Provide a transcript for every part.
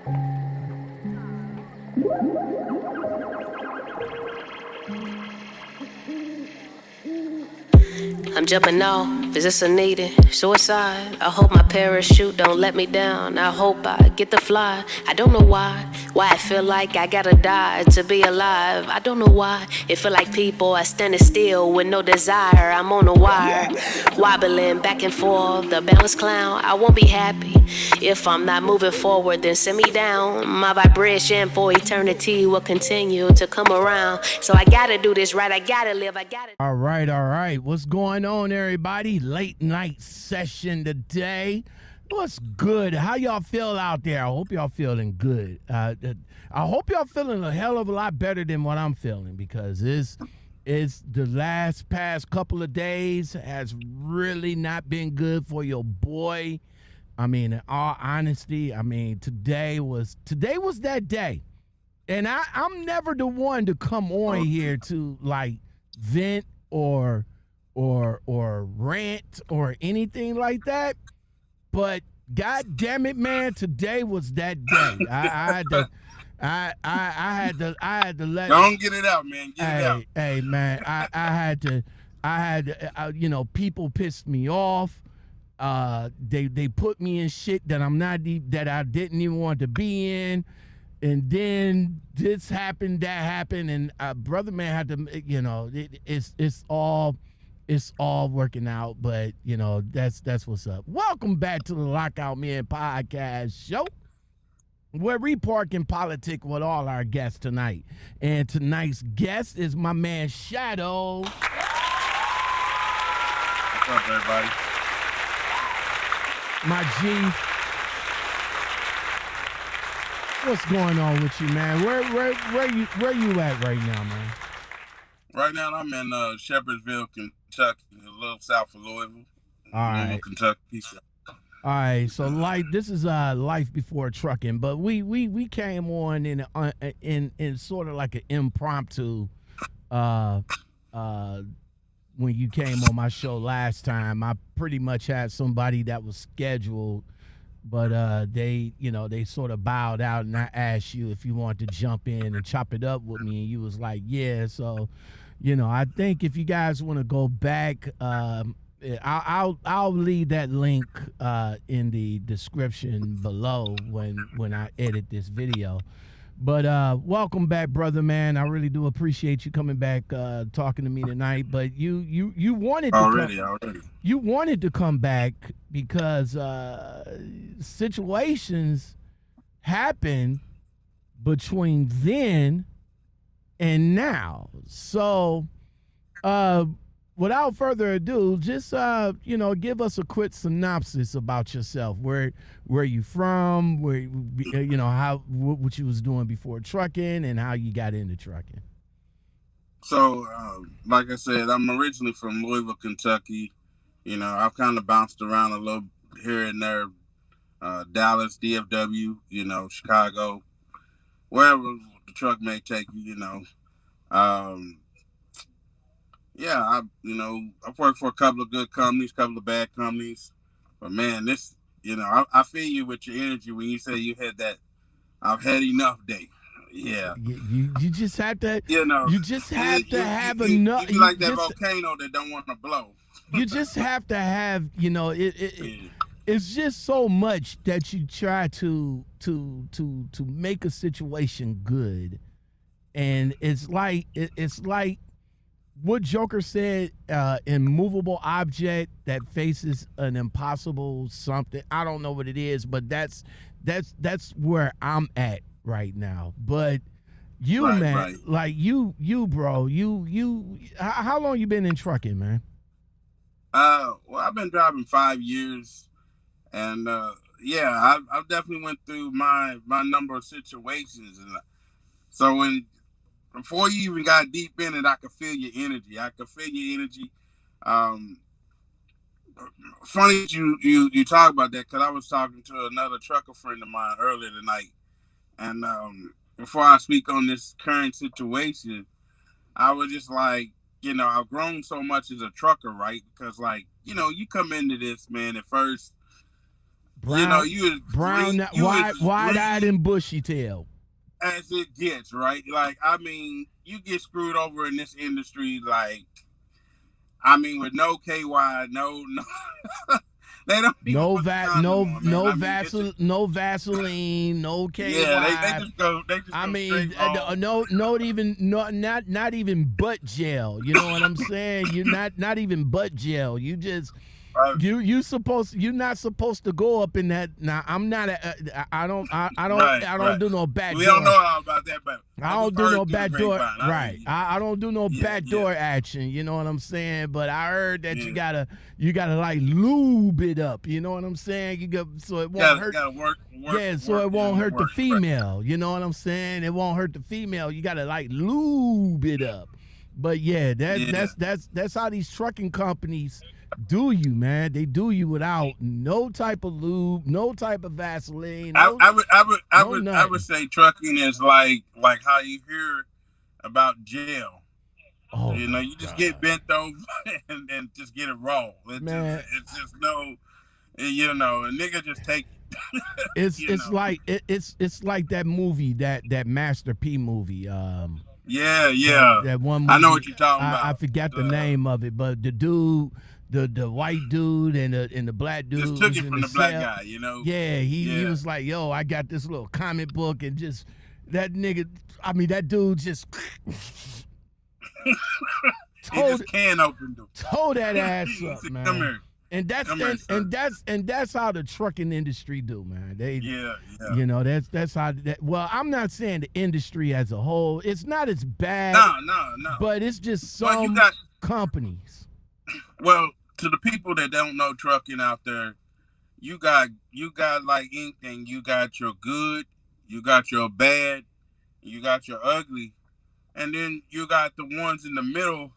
I'm jumping off, is this a needed suicide? I hope my parachute don't let me down. I hope I get to fly. I don't know why I feel like I gotta die to be alive. I don't know why it feel like people are standing still with no desire. I'm on a wire, wobbling back and forth, the balance clown. I won't be happy if I'm not moving forward, then send me down. My vibration for eternity will continue to come around. So I gotta do this right, I gotta live, I gotta. All right. What's going on, everybody? Late night session today. What's good? How y'all feel out there? I hope y'all feeling good. I hope y'all feeling a hell of a lot better than what I'm feeling, because it's the past couple of days has really not been good for your boy. I mean, in all honesty, I mean, today was that day. And I'm never the one to come on here to like vent or rant or anything like that. But God damn it, man, today was that day. I had to let. Don't get it out, man. Get it out. Hey, man, I had to, you know, people pissed me off. They put me in shit that I didn't even want to be in. And then this happened, that happened, and brother man had to, you know, it's all working out. But you know, that's what's up. Welcome back to the Lockoutmen podcast show, where we park in politic with all our guests tonight. And tonight's guest is my man Shadow. What's up, everybody? My G. What's going on with you, man? Where you at right now, man? Right now, I'm in Shepherdsville, Kentucky, a little south of Louisville. All right, Louisville, Kentucky. All right, so this is Life Before Trucking, but we came on in sort of like an impromptu. When you came on my show last time, I pretty much had somebody that was scheduled. But they sort of bowed out, and I asked you if you wanted to jump in and chop it up with me, and you was like, yeah. So, you know, I think if you guys want to go back, I'll leave that link in the description below when I edit this video. But welcome back, brother, man. I really do appreciate you coming back, talking to me tonight. But you wanted to already. You wanted to come back because situations happen between then and now. So without further ado, just give us a quick synopsis about yourself. Where you from? Where what you was doing before trucking, and how you got into trucking. So, like I said, I'm originally from Louisville, Kentucky. You know, I've kind of bounced around a little here and there. Dallas, DFW, you know, Chicago, wherever the truck may take you. You know. Yeah, I've worked for a couple of good companies, couple of bad companies, but man, this, you know, I feel you with your energy when you say you had that I've had enough day. Yeah, you just have to, you know, you just have to have enough. You like that volcano that don't want to blow. You just have to have, you know, it's just so much that you try to make a situation good, and it's like what Joker said, immovable object that faces an impossible something. I don't know what it is, but that's where I'm at right now. But you, right, man, right. Like you, bro, how long you been in trucking, man? Well, I've been driving 5 years, and yeah, I've definitely went through my number of situations, and so before you even got deep in it, I could feel your energy. Funny you talk about that, because I was talking to another trucker friend of mine earlier tonight, and before I speak on this current situation, I was just like, you know, I've grown so much as a trucker, right? Because, like, you know, you come into this, man, at first, You know, Brown, you as brown, green, you as wide-eyed green and bushy-tailed. as it gets, right? Like, I mean, you get screwed over in this industry, like, I mean, with no KY, no, they don't even No put the condom on, man. I mean, it's just, No Vaseline, no yeah, they KY. just I go straight mean, raw. not even butt gel. You know what I'm saying? You not even butt gel. You just Right, you're not supposed to go up in that. Now I'm not right, I don't right. do no back We don't door. know all about that, but I we've don't do heard no through the back door. grapevine. I heard Right. you. I don't do no Yeah, back yeah, door action. You know what I'm saying? But I heard that yeah. you gotta like lube it up. You know what I'm saying? You got so it won't hurt. Gotta work, Yeah, so it won't hurt the work. Right. female. You know what I'm saying? It won't hurt the female. You gotta like lube it up. But yeah, Yeah. that's how these trucking companies do you, man. They do you without no type of lube, no type of Vaseline, no no I would nothing. say trucking is like how you hear about jail. Oh You know, my you just get God. bent over and just get it raw. Man, It's just no, you know, a nigga just take it. You it's know. like it's like that movie, that Master P movie. Yeah, yeah. That one I know movie. what you're talking I about. forgot the name of it, but the dude, the white dude and the black Just dude took was it in from the the black cell. guy, you know. Yeah, he Yeah. was like, yo, I got this little comic book and just that nigga. I mean, that dude just He told just can open them. tore that ass He up, said, "Come man. here, And come here, son." that's how the trucking industry do, man. They Yeah, yeah. you know, that's how that. Well, I'm not saying the industry as a whole. It's not as bad, No. but it's just Well, you some got companies. well to the people that don't know trucking out there. You got like anything. You got your good, you got your bad, you got your ugly, and then you got the ones in the middle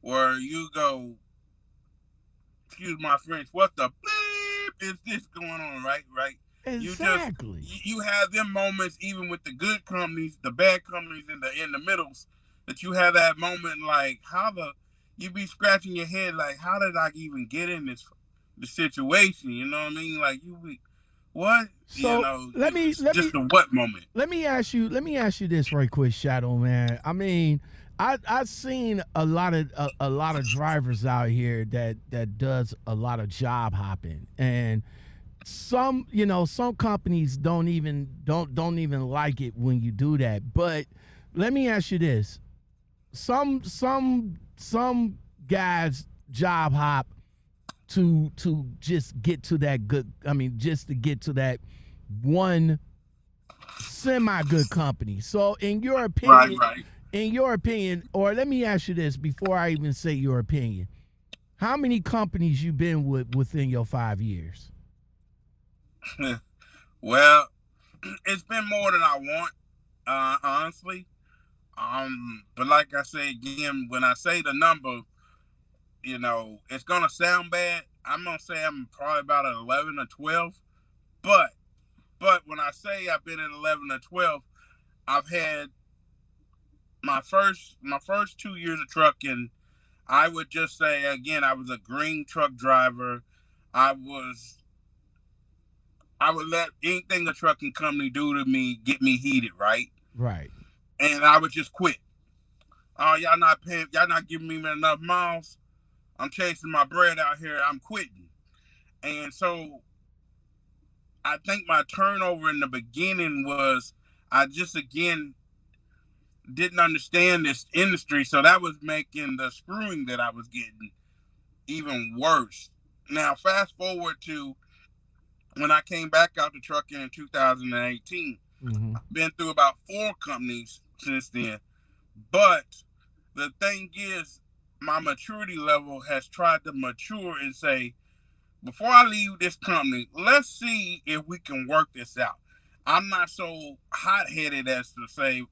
where you go, excuse my French, what the bleep is this going on, right? Right. Exactly. You have them moments even with the good companies, the bad companies in the middles, that you have that moment like how the you be scratching your head like how did I even get in the situation? You know what I mean? Like you be what? You So know, let me it's just a what moment. let me ask you this right quick, Shadow man. I mean, I've seen a lot of drivers out here that does a lot of job hopping, and some some companies don't even like it when you do that. But let me ask you this: some guys job hop to just get to that good. I mean, just to get to that one semi good company. So Right, right. in your opinion, or let me ask you this before I even say your opinion, how many companies you been with within your 5 years? Well, it's been more than I want, honestly. But like I say again, when I say the number, you know, it's gonna sound bad. I'm gonna say I'm probably about an 11 or 12. But when I say I've been at 11 or 12, I've had my first 2 years of trucking. I would just say again, I was a green truck driver. I was I would let anything a trucking company do to me get me heated, right? Right. And I would just quit. Oh, y'all not paying, y'all not giving me enough miles. I'm chasing my bread out here. I'm quitting. And so I think my turnover in the beginning was I just again didn't understand this industry. So that was making the screwing that I was getting even worse. Now, fast forward to when I came back out to trucking in 2018. Mm-hmm. I've been through about 4 companies since then. But the thing is, my maturity level has tried to mature and say, before I leave this company, let's see if we can work this out. I'm not so hot headed as to say,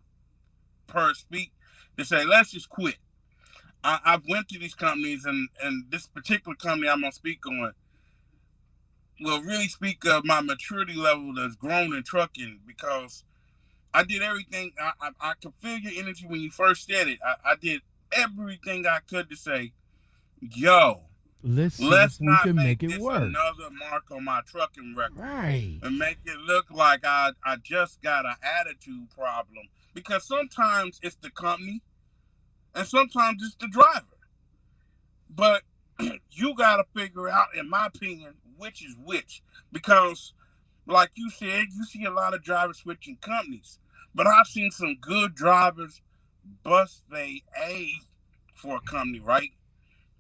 per speak, to say, let's just quit. I've went to these companies, and this particular company I'm going to speak on will really speak of my maturity level that's grown in trucking because I did everything. I could feel your energy when you first said it. I did everything I could to say, yo, Let's see if Let's we not can make make it this work. another mark on my trucking record Right. and make it look like I just got an attitude problem. Because sometimes it's the company and sometimes it's the driver. But you got to figure out, in my opinion, which is which. Because, like you said, you see a lot of drivers switching companies. But I've seen some good drivers bust they A for a company, right?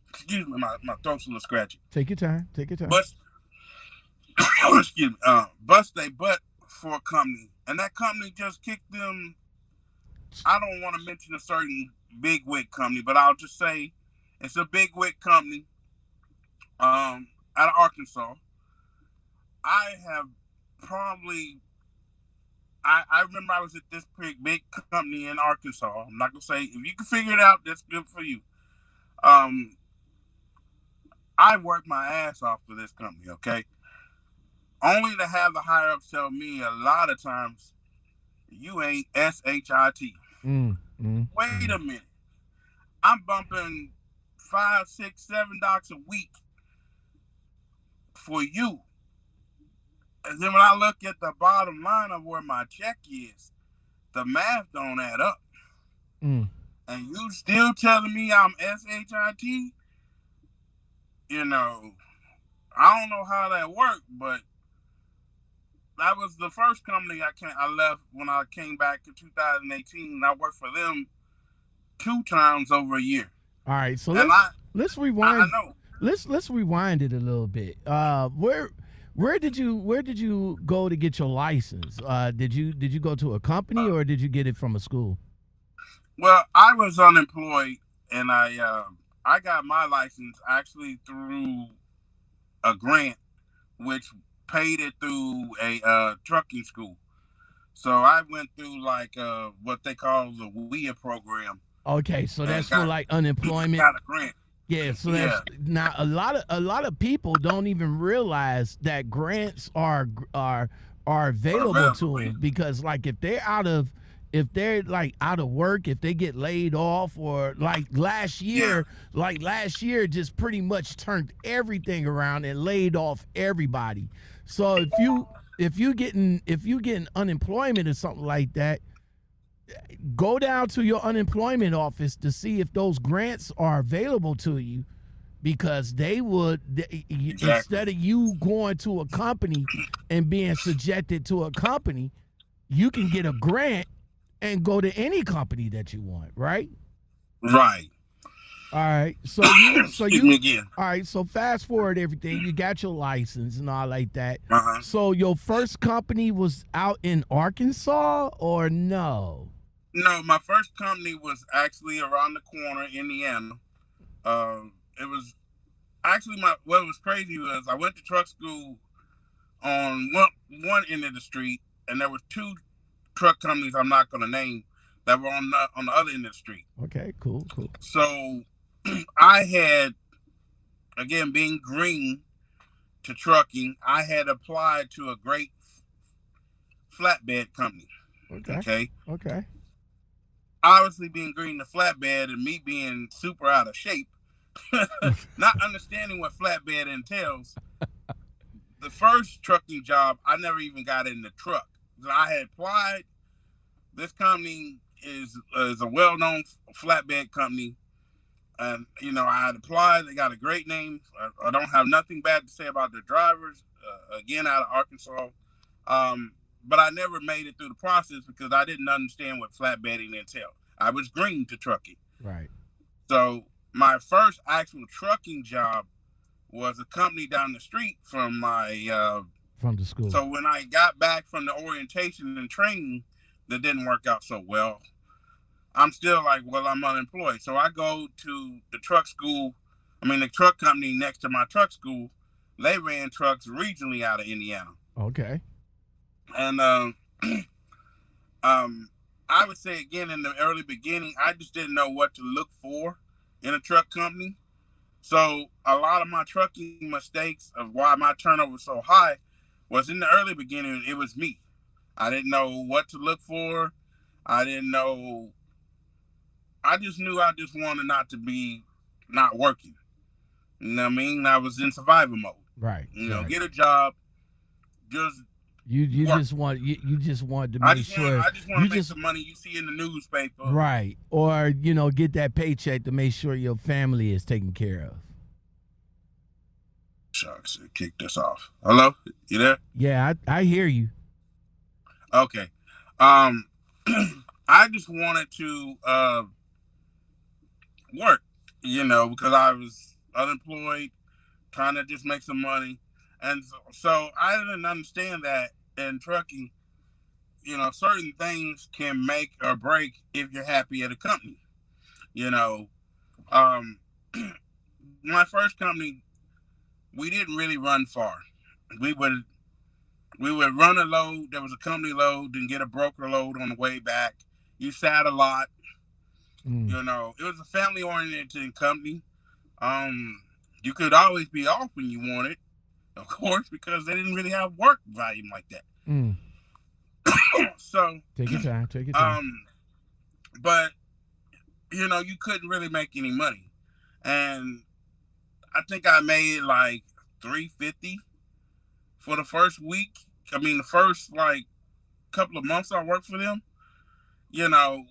Excuse me, my throat's a little scratchy. Take your time. Take your time. Bust, excuse me, bust they butt for a company. And that company just kicked them. I don't want to mention a certain big wig company, but I'll just say it's a big wig company out of Arkansas. I have probably I remember I was at this big company in Arkansas. I'm not gonna say if you can figure it out, that's good for you. Um, I worked my ass off for this company, okay? Only to have the higher ups tell me a lot of times you ain't SHIT. Wait a minute. I'm bumping $5, $6, $7 a week for you. And then when I look at the bottom line of where my check is, the math don't add up. And you still telling me I'm SHIT? You know, I don't know how that worked, but that was the first company I left when I came back in 2018, and I worked for them 2 times over a year. All right, so And let's rewind. I know. Let's rewind it a little bit. Where did you go to get your license? Did you go to a company or did you get it from a school? Well, I was unemployed, and I got my license actually through a grant, which paid it through a trucking school. So I went through like what they call the WIA program. Okay, so that's for like unemployment. Got a grant. Yeah, so that's now a lot of people don't even realize that grants are available to them, because like if they're like out of work, if they get laid off, or like last year just pretty much turned everything around and laid off everybody. So if you getting unemployment or something like that, go down to your unemployment office to see if those grants are available to you, because instead of you going to a company and being subjected to a company, you can get a grant and go to any company that you want, right? Right. All right. So all right. So fast forward everything. You got your license and all like that. So your first company was out in Arkansas, or no? No, my first company was actually around the corner, Indiana. It was actually what was crazy was I went to truck school on one end of the street, and there were 2 truck companies I'm not going to name that were on the other end of the street. Okay, cool. So I had, again, being green to trucking, I had applied to a great flatbed company. Okay. Obviously, being green to flatbed and me being super out of shape, not understanding what flatbed entails, the first trucking job, I never even got in the truck. I had applied. This company is a well-known flatbed company. And, I had applied. They got a great name. I don't have nothing bad to say about their drivers, again, out of Arkansas. But I never made it through the process because I didn't understand what flatbedding entailed. I was green to trucking. Right. So my first actual trucking job was a company down the street from from the school. So when I got back from the orientation and training, that didn't work out so well. I'm still like, well, I'm unemployed. So I go to the truck company next to my truck school. They ran trucks regionally out of Indiana. Okay. And I would say, again, in the early beginning, I just didn't know what to look for in a truck company. So a lot of my trucking mistakes of why my turnover was so high was in the early beginning, it was me. I didn't know what to look for. I just knew I just wanted not to be not working. You know what I mean? I was in survival mode. Right. Get a job, just You work. just want you just wanted to make sure I just want you to make just the money you see in the newspaper. right, or get that paycheck to make sure your family is taken care of. Shucks, it kicked us off. Hello, you there? Yeah, I hear you. Okay. Um, I just wanted to work, because I was unemployed, trying to just make some money, and so I didn't understand that in trucking. Certain things can make or break if you're happy at a company. You know, um, my first company, we didn't really run far. We would we would run a load. There was a company load, and get a broker load on the way back. You sat a lot. Mm. It was a family oriented company. You could always be off when you wanted, of course, because they didn't really have work volume like that. Mm. So Take your time. Take your time. But you couldn't really make any money, and I think I made like $350 for the first week. I mean, the first like couple of months I worked for them.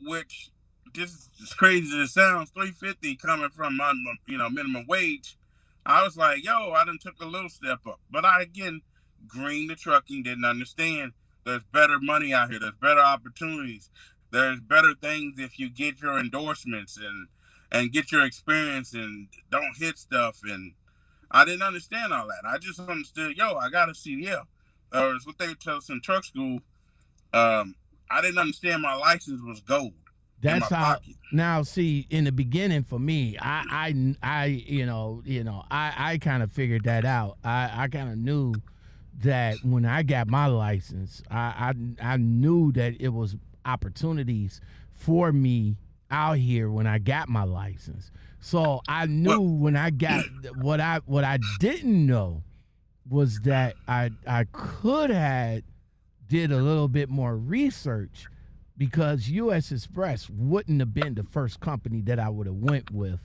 Which just as crazy as it sounds, $350 coming from my minimum wage. I was like, yo, I done took a little step up, but I again green the trucking, didn't understand. There's better money out here. There's better opportunities. There's better things if you get your endorsements and get your experience and don't hit stuff. And I didn't understand all that. I just understood, yo, I got a CDL. Or it's what they tell us in truck school. I didn't understand my license was gold. That's in my how. pocket. Now, see, in the beginning for me, I kind of figured that out. I kind of knew that when I got my license, I knew that it was opportunities for me out here when I got my license. So I knew when I got what I didn't know was that I could have did a little bit more research, because U.S. Express wouldn't have been the first company that I would have went with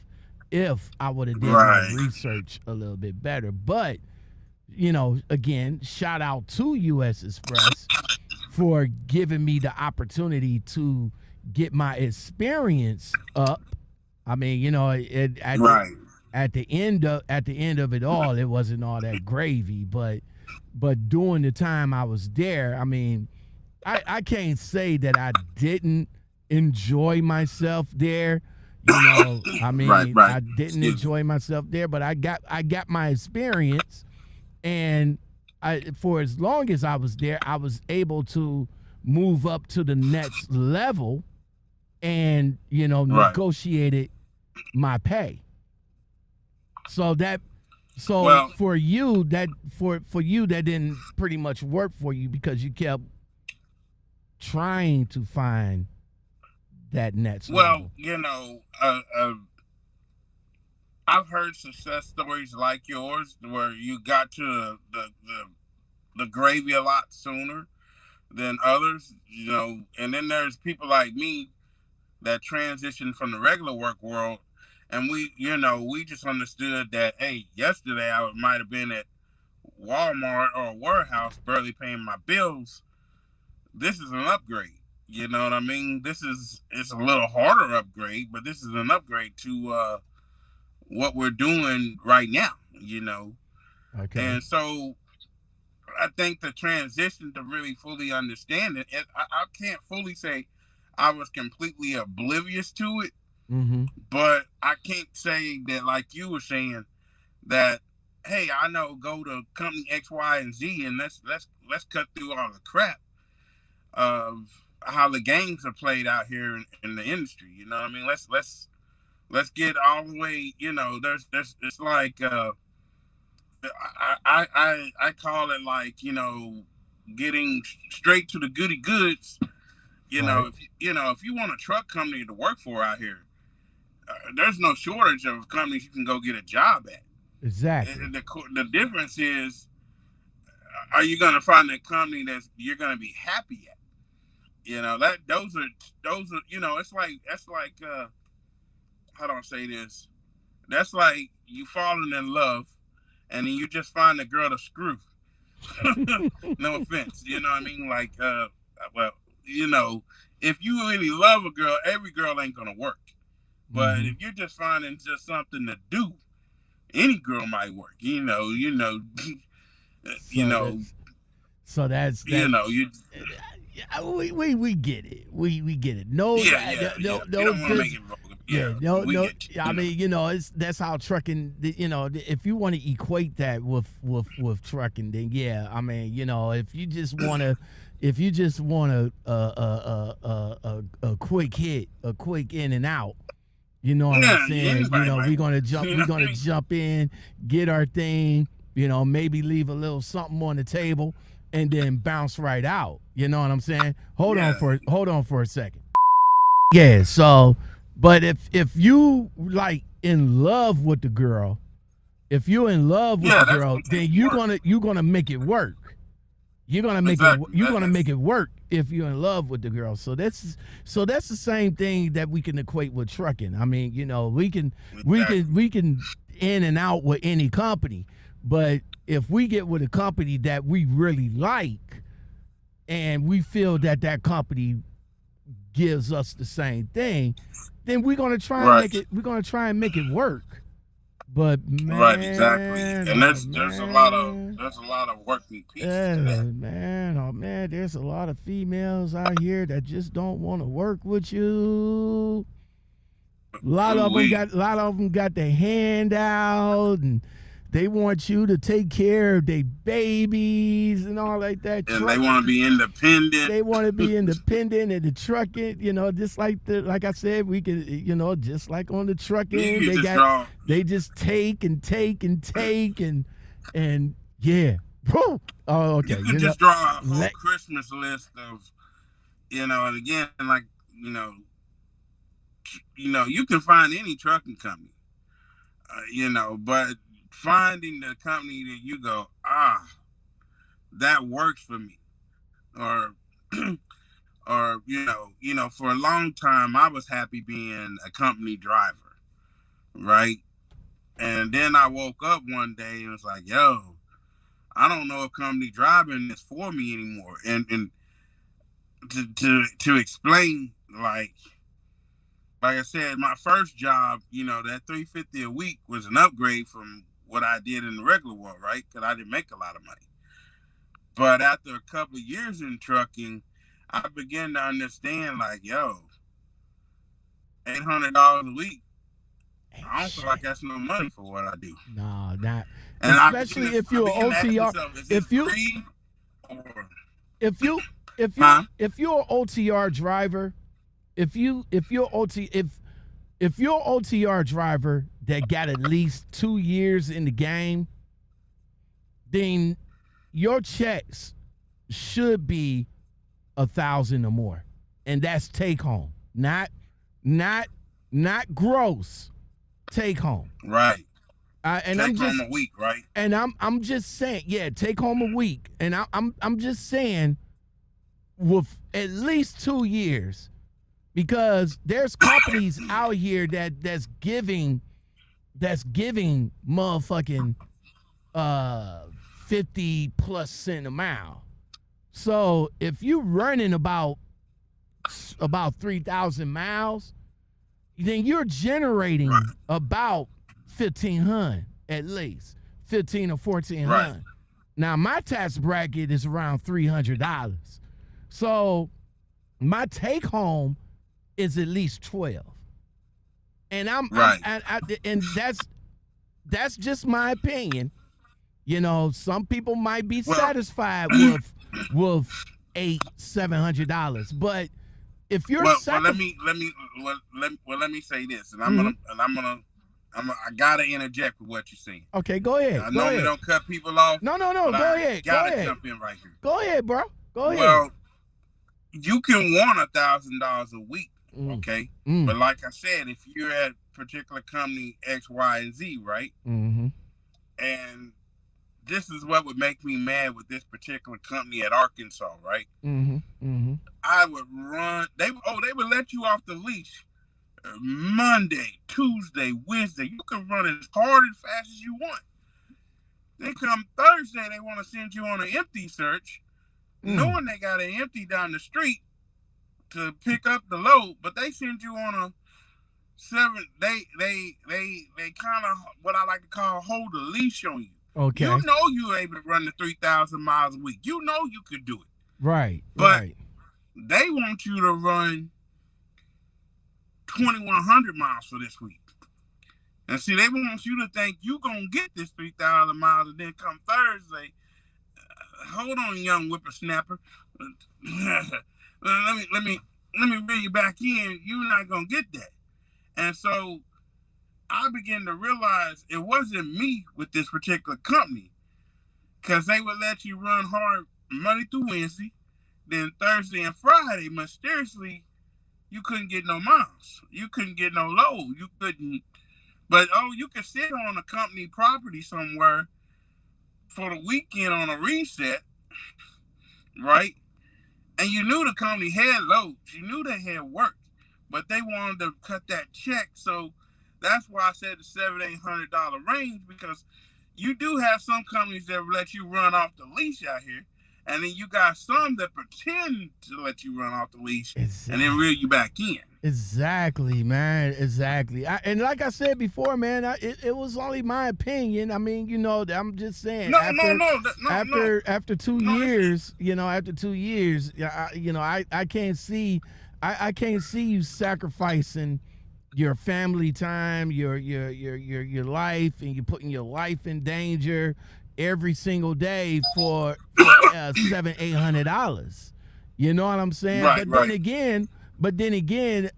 if I would have did my research a little bit better. But again, shout out to U.S. Express for giving me the opportunity to get my experience up. I mean, at the end of it all, it wasn't all that gravy, but during the time I was there, I mean, I can't say that I didn't enjoy myself there. I mean, right. I didn't enjoy myself there, but I got my experience, and for as long as I was there, I was able to move up to the next level and negotiated my pay. So for you that didn't pretty much work for you, because you kept trying to find that next level. I've heard success stories like yours where you got to the gravy a lot sooner than others, and then there's people like me that transitioned from the regular work world, and we just understood that, hey, yesterday I might have been at Walmart or a warehouse barely paying my bills. This is an upgrade. You know what I mean? It's a little harder upgrade, but this is an upgrade to what we're doing right now. Okay. And so I think the transition to really fully understand it, I can't fully say I was completely oblivious to it, but I can't say that, like you were saying, that, hey, I know, go to company X, Y, and Z, and let's cut through all the crap of how the games are played out here in the industry. You know what I mean? Let's get all the way. There's it's like I call it like getting straight to the goody goods. Right. If you want a truck company to work for out here, there's no shortage of companies you can go get a job at. Exactly. The difference is, are you going to find a company that you're going to be happy at? Those are it's like, that's like how do I say this? That's like you falling in love, and then you just find a girl to screw. No offense, you know what I mean? Like, well, you know, if you really love a girl, every girl ain't gonna work. But if you're just finding just something to do, any girl might work. You know, So that's you know, you. we get it. We get it. No, Yeah. no, You don't want to make it vulgar. Yeah, no. Get you. I mean, you know, that's how trucking. You know, if you want to equate that with trucking, then yeah, I mean, you know, if you just want to, a quick hit, a quick in and out. You know what I'm saying? You know, we're gonna jump in, get our thing. You know, maybe leave a little something on the table, and then bounce right out. You know what I'm saying? Hold on for a second. Yeah. So, but if you like in love with the girl, then you're gonna make it work. You're gonna make it work if you're in love with the girl. So that's the same thing that we can equate with trucking. I mean, you know, we can in and out with any company, but if we get with a company that we really like, and we feel that company gives us the same thing, then we're gonna try and make it. We're gonna try and make it work. But man, right, exactly, and there's a lot of working pieces to that. Man, there's a lot of females out here that just don't want to work with you. A lot of them got their hand out, and they want you to take care of their babies and all like that. And they want to be independent. They want to be independent and the trucking, you know, just like I said, we can, you know, just like on the trucking, they just take and yeah. Woo! Oh, okay. You can just draw a whole Christmas list of, you know, and again, like, you know, you can find any trucking company, you know, but finding the company that you go, that works for me, or you know, for a long time I was happy being a company driver, right? And then I woke up one day and was like, yo, I don't know if company driving is for me anymore. And to explain, like I said, my first job, you know, that $350 a week was an upgrade from what I did in the regular world, right? Because I didn't make a lot of money. But after a couple of years in trucking, I began to understand, like, yo, $800 a week, I don't feel like that's no money for what I do. No, not. And especially if you're an OTR. If you're an OTR driver, if you're OTR driver that got at least 2 years in the game, then your checks should be 1,000 or more, and that's take home, not gross. Take home, right? And take home a week, right? And I'm just saying, yeah, take home a week, and I'm just saying, with at least 2 years, because there's companies out here that's giving motherfucking 50+ cents a mile. So if you running about 3,000 miles, then you're generating about 1,500 at least, 1,500 or 1,400. Right. Now my tax bracket is around $300, so my take home is at least 12. And and that's just my opinion. You know, some people might be satisfied with $700, but if you're let me say this, and I gotta interject with what you're saying. Okay, go ahead. I know we don't cut people off. No. Go ahead. Gotta jump in right here. Go ahead, bro. Go ahead. Well, you can want $1,000 a week, okay? But like I said, if you're at a particular company X, Y, and Z, right? Mm-hmm. And this is what would make me mad with this particular company at Arkansas, right? Mm-hmm. Mm-hmm. I would run. They would let you off the leash Monday, Tuesday, Wednesday. You can run as hard and fast as you want. Then come Thursday, they want to send you on an empty search, knowing they got an empty down the street to pick up the load, but they send you on a 7. They kind of what I like to call hold a leash on you. Okay. You know you're able to run the 3,000 miles a week. You know you could do it. Right. But right. they want you to run 2,100 miles for this week. And see, they want you to think you're going to get this 3,000 miles, and then come Thursday, hold on, young whippersnapper. let me bring you back in. You're not going to get that. And so I began to realize it wasn't me with this particular company, because they would let you run hard Monday through Wednesday, then Thursday and Friday, mysteriously, you couldn't get no miles. You couldn't get no load. You couldn't. But, you could sit on a company property somewhere for the weekend on a reset, right? And you knew the company had loads. You knew they had work. But they wanted to cut that check. So that's why I said the $700-800 range, because you do have some companies that let you run off the leash out here. And then you got some that pretend to let you run off the leash and then reel you back in. Exactly, man. Exactly. And like I said before, man, it was only my opinion. I mean, I'm just saying. After 2 years, after 2 years, I can't see, I can't see you sacrificing your family time, your life, and you're putting your life in danger every single day for $700-800. You know what I'm saying? Right, But then again,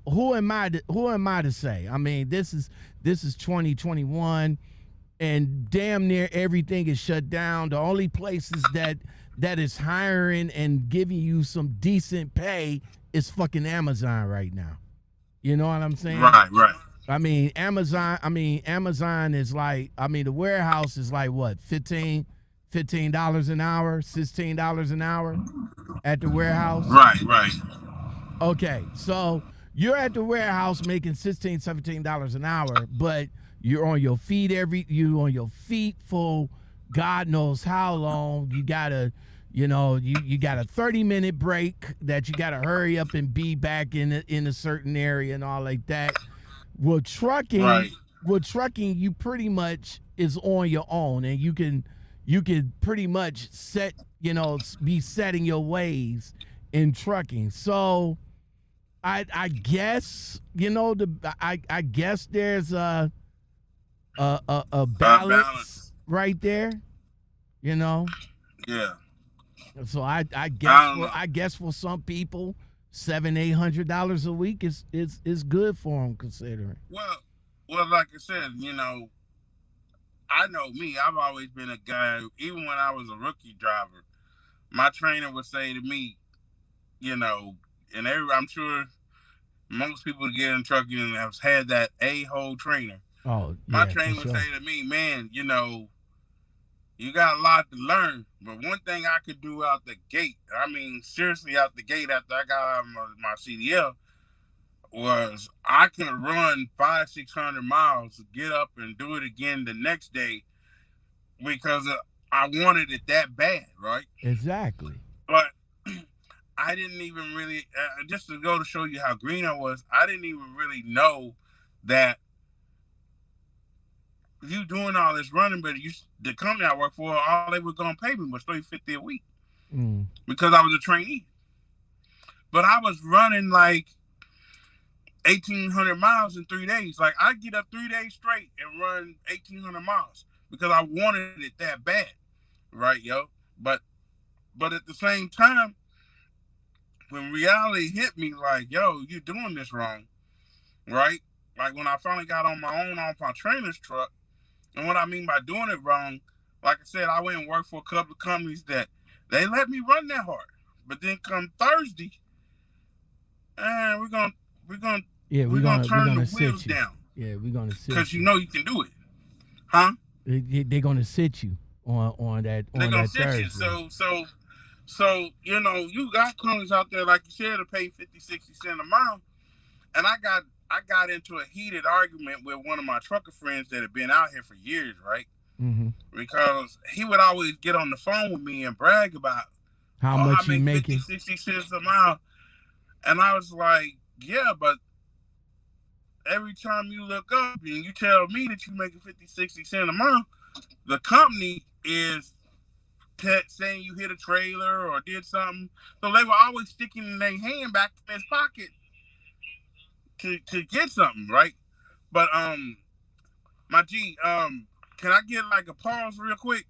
who am I to say? I mean, this is 2021, and damn near everything is shut down. The only places that is hiring and giving you some decent pay is fucking Amazon right now. You know what I'm saying? Right. I mean, Amazon is like, the warehouse is like what, $15 an hour, $16 an hour at the warehouse? Right. Okay, so you're at the warehouse making $16, $17 an hour, but you're on your feet for God knows how long. You gotta, you got a 30-minute break that you gotta hurry up and be back in a certain area and all like that. With trucking, you pretty much is on your own, and you can pretty much be setting your ways in trucking. So I guess I guess there's a balance right there, Yeah. So I guess for some people, $700-800 a week is good for them, considering. Well, like I said, I know me. I've always been a guy. Even when I was a rookie driver, my trainer would say to me, and I'm sure most people that get in trucking have had that a-hole trainer. Oh, my trainer would say to me, man, you got a lot to learn, but one thing I could do out the gate, seriously out the gate after I got out of my CDL, was I could run 500-600 miles, get up and do it again the next day, because I wanted it that bad, right? Exactly. But I didn't even really, just to go to show you how green I was, I didn't even really know that you doing all this running, but the company I work for, all they were going to pay me was $350 a week because I was a trainee. But I was running like 1,800 miles in 3 days. Like, I get up 3 days straight and run 1,800 miles because I wanted it that bad, right, yo? But at the same time, when reality hit me, like, yo, you're doing this wrong, right? Like, when I finally got on my own off my trailer's truck, and what I mean by doing it wrong, like I said, I went and worked for a couple of companies that they let me run that hard. But then come Thursday, and we're gonna turn the wheels down. Yeah, we're gonna sit because you can do it, huh? They're gonna sit you on that. They're gonna sit Thursday. you. So you got companies out there, like you said, to pay 50, 60 cents a mile, and I got I got into a heated argument with one of my trucker friends that had been out here for years, right? Mm-hmm. Because he would always get on the phone with me and brag about, How oh, I much he make 50, making? 60 cents a mile. And I was like, yeah, but every time you look up and you tell me that you're making 50, 60 cents a mile, the company is saying you hit a trailer or did something. So they were always sticking their hand back in his pocket to get something, right? But my G, can I get like a pause real quick?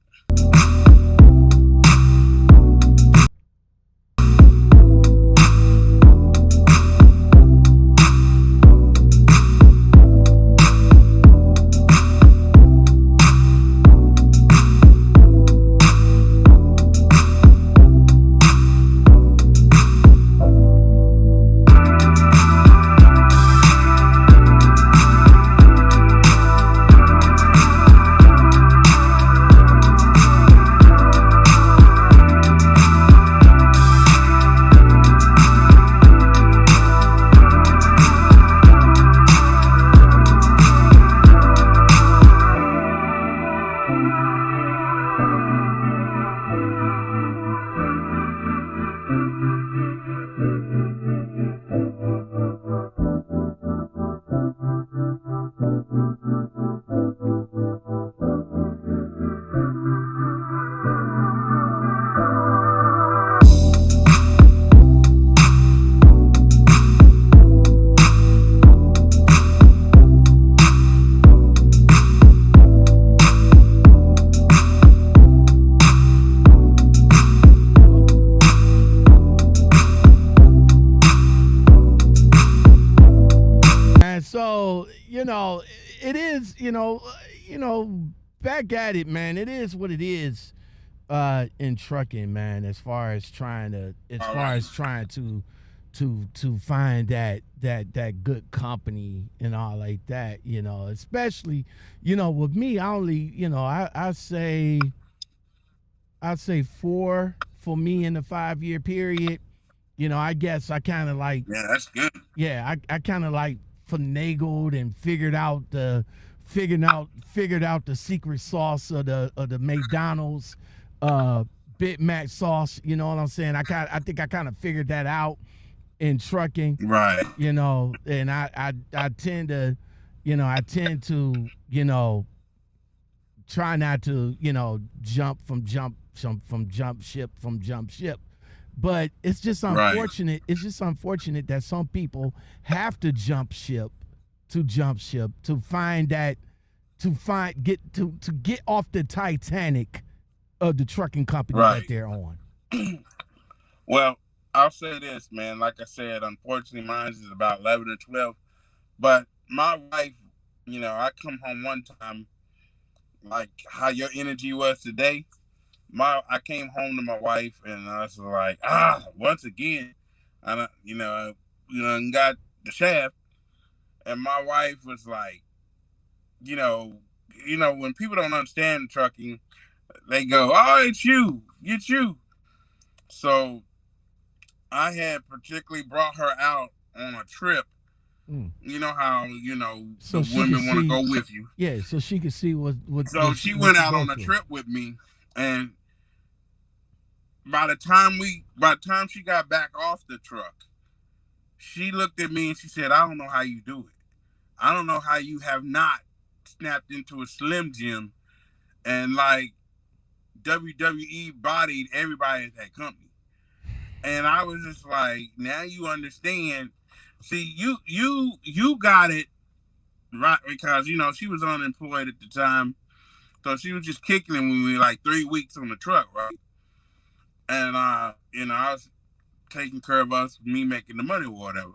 And so, it is, back at it, man. It is what it is in trucking, man, as far as All right. trying to find that good company and all like that, especially, with me, I only, I say 4 for me in the 5-year period. I guess I kind of like, Yeah, that's good. yeah, I kind of like finagled and figured out the secret sauce of the McDonald's Big Mac sauce. You know what I'm saying? I think I kind of figured that out in trucking. Right. And I tend to, try not to, jump ship. But it's just Right. unfortunate. It's just unfortunate that some people have to jump ship to find that to get off the Titanic of the trucking company that Right. they're on. Well, I'll say this, man. Like I said, unfortunately, mine is about 11 or 12. But my wife, I come home one time, like how your energy was today. I came home to my wife and I was like, once again, I and got the shaft, and my wife was like, when people don't understand trucking, they go, oh, it's you. So I had particularly brought her out on a trip. You know how So the she could women want to see, go with you. yeah. So she could see So she what went you out go on a through. trip with me, and by the time she got back off the truck, she looked at me and she said, I don't know how you do it. I don't know how you have not snapped into a Slim Jim and like WWE bodied everybody at that company. And I was just like, now you understand. See, you got it right, because she was unemployed at the time, so she was just kicking it when we were like 3 weeks on the truck, right? And I was taking care of us, me making the money or whatever.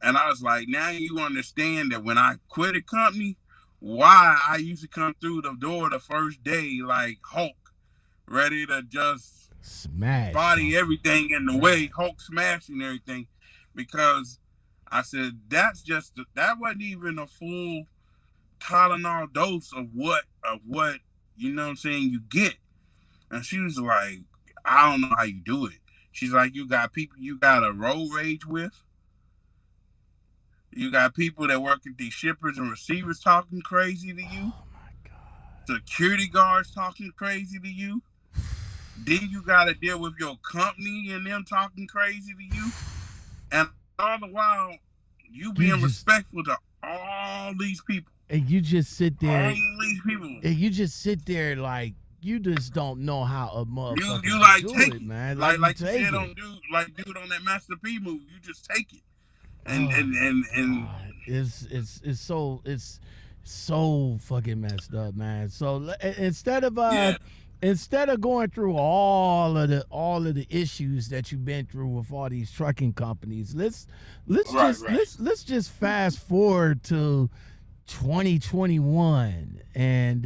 And I was like, now you understand that when I quit a company, why I used to come through the door the first day like Hulk, ready to just Smash body something. everything in the way, Hulk smashing everything, because I said that wasn't even a full Tylenol dose of what you know what I'm saying you get. And she was like, I don't know how you do it. She's like, you got people you got a road rage with. You got people that work at these shippers and receivers talking crazy to you. Oh my God. Security guards talking crazy to you. Then you got to deal with your company and them talking crazy to you. And all the while, you being respectful to all these people. And you just sit there. All these people. And you just sit there like you just don't know how a motherfucker you like do take it, man. Like you take said it. on dude on that Master P movie, you just take it. And God. It's so fucking messed up, man. So instead of going through all of the issues that you've been through with all these trucking companies, let's just fast forward to 2021 and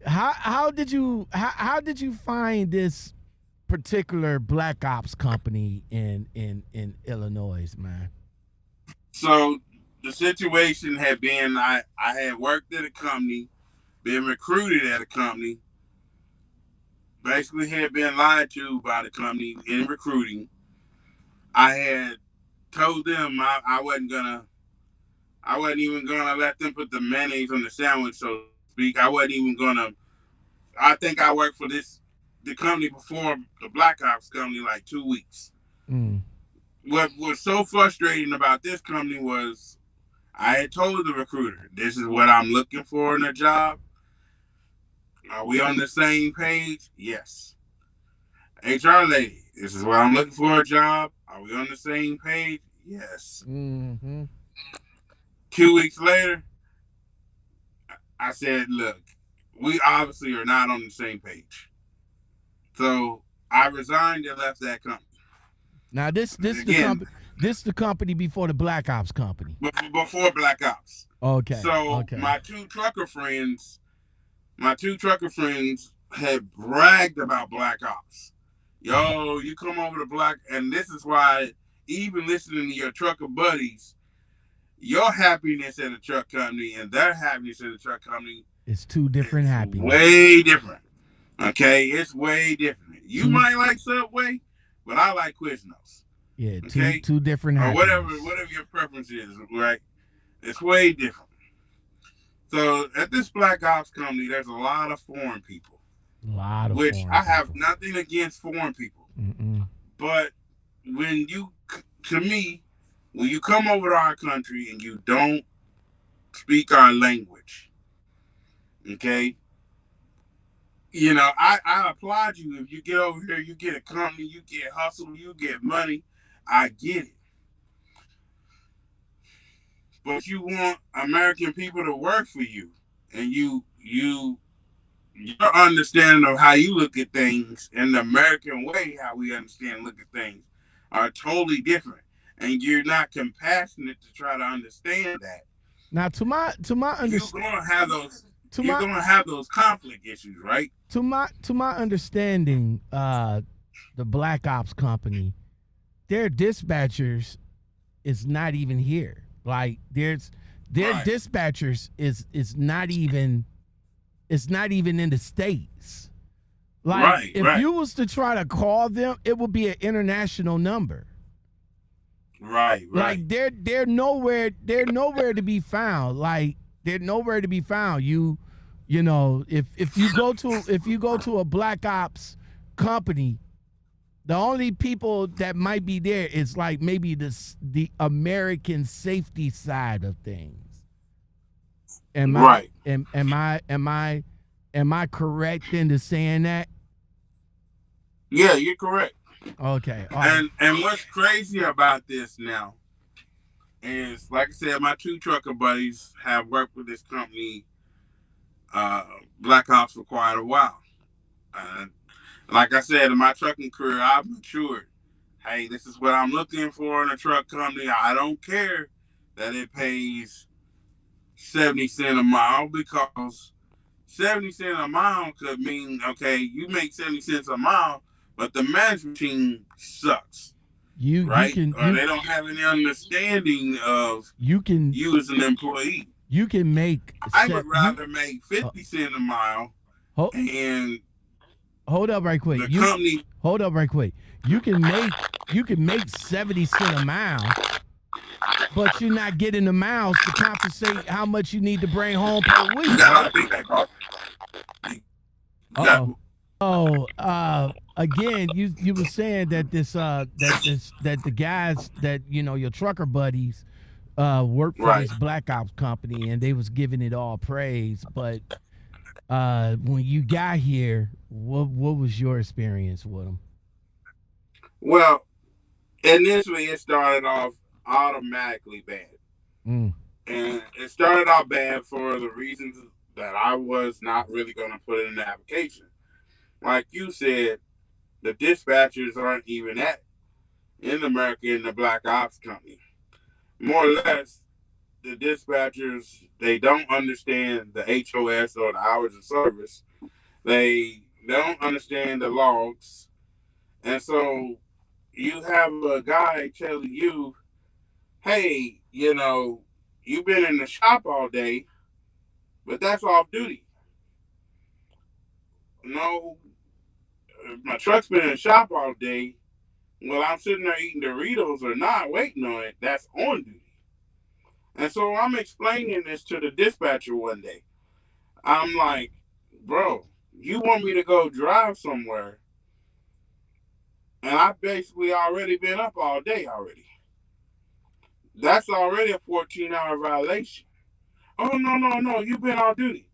how did you find this particular black ops company in Illinois, man? So the situation had been I had worked at a company, been recruited at a company, basically had been lied to by the company in recruiting. I had told them I wasn't even gonna let them put the mayonnaise on the sandwich, so to speak. I think I worked for the company before the Black Ops company like 2 weeks. What was so frustrating about this company was I had told the recruiter, this is what I'm looking for in a job. Are we on the same page? Yes. HR lady, this is what I'm looking for a job. Are we on the same page? Yes. 2 weeks later, I said, look, we obviously are not on the same page. So I resigned and left that company. Now this the company before the Black Ops company. Before Black Ops. Okay. So my two trucker friends had bragged about Black Ops. Yo, you come over to Black, and this is why even listening to your trucker buddies, your happiness at a truck company and their happiness at a truck company, it's two different happiness. Way different. Okay, it's way different. You might like Subway, but I like Quiznos. Yeah, two different happiness. Or whatever your preference is, right? It's way different. So at this Black Ops company, there's a lot of foreign people. Which I have nothing against foreign people. But when you come over to our country and you don't speak our language, okay? You know, I applaud you. If you get over here, you get a company, you get hustle, you get money. I get it. But you want American people to work for you. And your understanding of how you look at things and the American way, how we understand and look at things, are totally different. And you're not compassionate to try to understand that. Now, to my understanding, you're gonna have those conflict issues, right? To my understanding, the Black Ops company, their dispatchers is not even here. Like their dispatchers is not even in the States. Like if you was to try to call them, it would be an international number. Right. Like they're nowhere to be found. Like they're nowhere to be found. You know, if you go to a Black Ops company, the only people that might be there is like maybe the American safety side of things. Am I correct into saying that? Yeah, you're correct. Okay. And what's crazy about this now is, like I said, my two trucker buddies have worked with this company, Black Ops, for quite a while. Like I said, in my trucking career, I've matured. Hey, this is what I'm looking for in a truck company. I don't care that it pays 70 cents a mile, because 70 cents a mile could mean, okay, you make 70 cents a mile, but the management team sucks. They don't have any understanding of you as an employee. You can make. I would rather make 50 cents a mile and. Hold up right quick. hold up right quick. You can make 70 cents a mile, but you're not getting the miles to compensate how much you need to bring home per week. Uh-oh. Oh, again, you were saying that that the guys that your trucker buddies work for this Black Ops company, and they was giving it all praise. But when you got here, what was your experience with them? Well, initially it started off automatically bad, and it started off bad for the reasons that I was not really going to put in the application. Like you said, the dispatchers aren't even in America in the Black Ops company. More or less, the dispatchers, they don't understand the HOS or the hours of service. They don't understand the logs. And so you have a guy telling you, hey, you've been in the shop all day, but that's off duty. No, my truck's been in the shop all day. Well, I'm sitting there eating Doritos or not, waiting on it. That's on duty. And so I'm explaining this to the dispatcher one day. I'm like, bro, you want me to go drive somewhere, and I've basically already been up all day already. That's already a 14-hour violation. Oh, no, you've been on duty.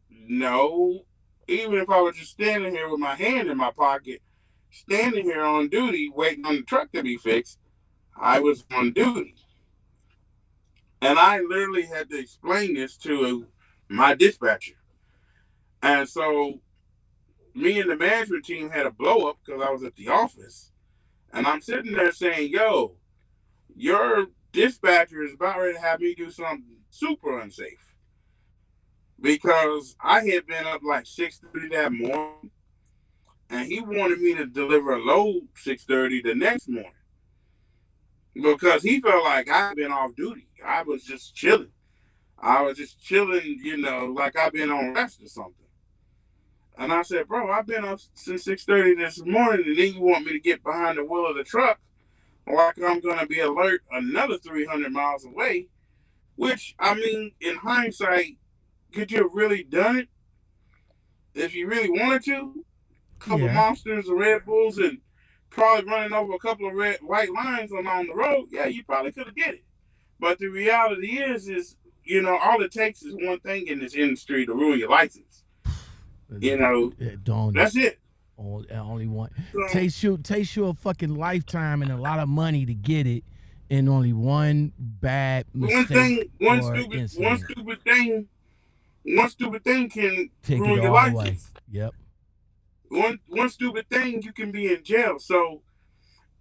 No, even if I was just standing here with my hand in my pocket, standing here on duty, waiting on the truck to be fixed, I was on duty. And I literally had to explain this to my dispatcher. And so me and the management team had a blow up because I was at the office. And I'm sitting there saying, yo, your dispatcher is about ready to have me do something super unsafe. Because I had been up like 6:30 that morning, and he wanted me to deliver a load 6:30 the next morning. Because he felt like I had been off duty. I was just chilling. Like I've been on rest or something. And I said, bro, I've been up since 6:30 this morning, and then you want me to get behind the wheel of the truck like I'm going to be alert another 300 miles away, which, I mean, in hindsight, could you have really done it if you really wanted to? A couple Monsters or Red Bulls and probably running over a couple of white lines along the road, yeah, you probably could have did it. But the reality is, all it takes is one thing in this industry to ruin your license. That's it. Only one. So, takes you a fucking lifetime and a lot of money to get it, and only one bad mistake. One stupid thing can take ruin your license. Yep. One stupid thing, you can be in jail. So,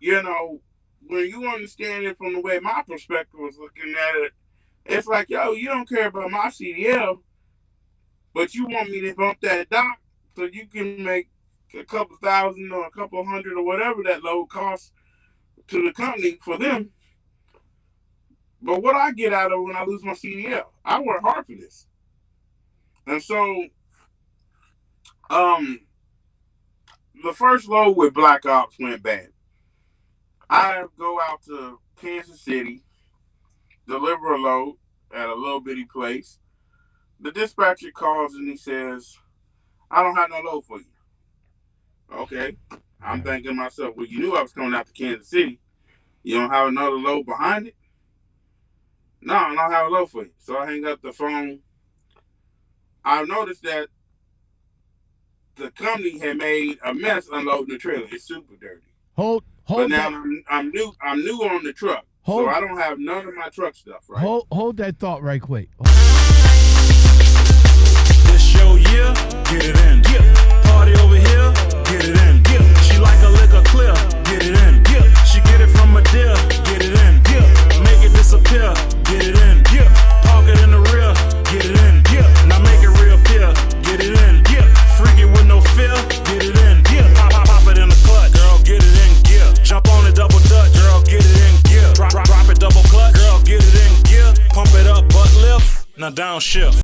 when you understand it from the way my perspective was looking at it, it's like, yo, you don't care about my CDL, but you want me to bump that dock so you can make a couple thousand or a couple hundred or whatever that load costs to the company for them. But what I get out of it when I lose my CDL, I work hard for this. And so, the first load with Black Ops went bad. I go out to Kansas City, deliver a load at a little bitty place. The dispatcher calls and he says, I don't have no load for you. Okay. I'm thinking to myself, well, you knew I was coming out to Kansas City. You don't have another load behind it? No, I don't have a load for you. So I hang up the phone. I noticed that the company had made a mess unloading the trailer. It's super dirty. But now I'm new on the truck. So I don't have none of my truck stuff, right? Hold that thought right quick. This your year, get it in. Party over here, get it in. She like a liquor clear, get it in. She get it from a deal, get it in. Make it disappear, get it in. Park it in the rear, get it in. Now make it reappear, get it in. Freaky with no fear, get it in. Pop it in the clutch, girl, get it in gear. Jump on it, double dutch, girl, get it in gear. Drop it, double clutch, girl, get it in gear. Pump it up, butt lift, now downshift.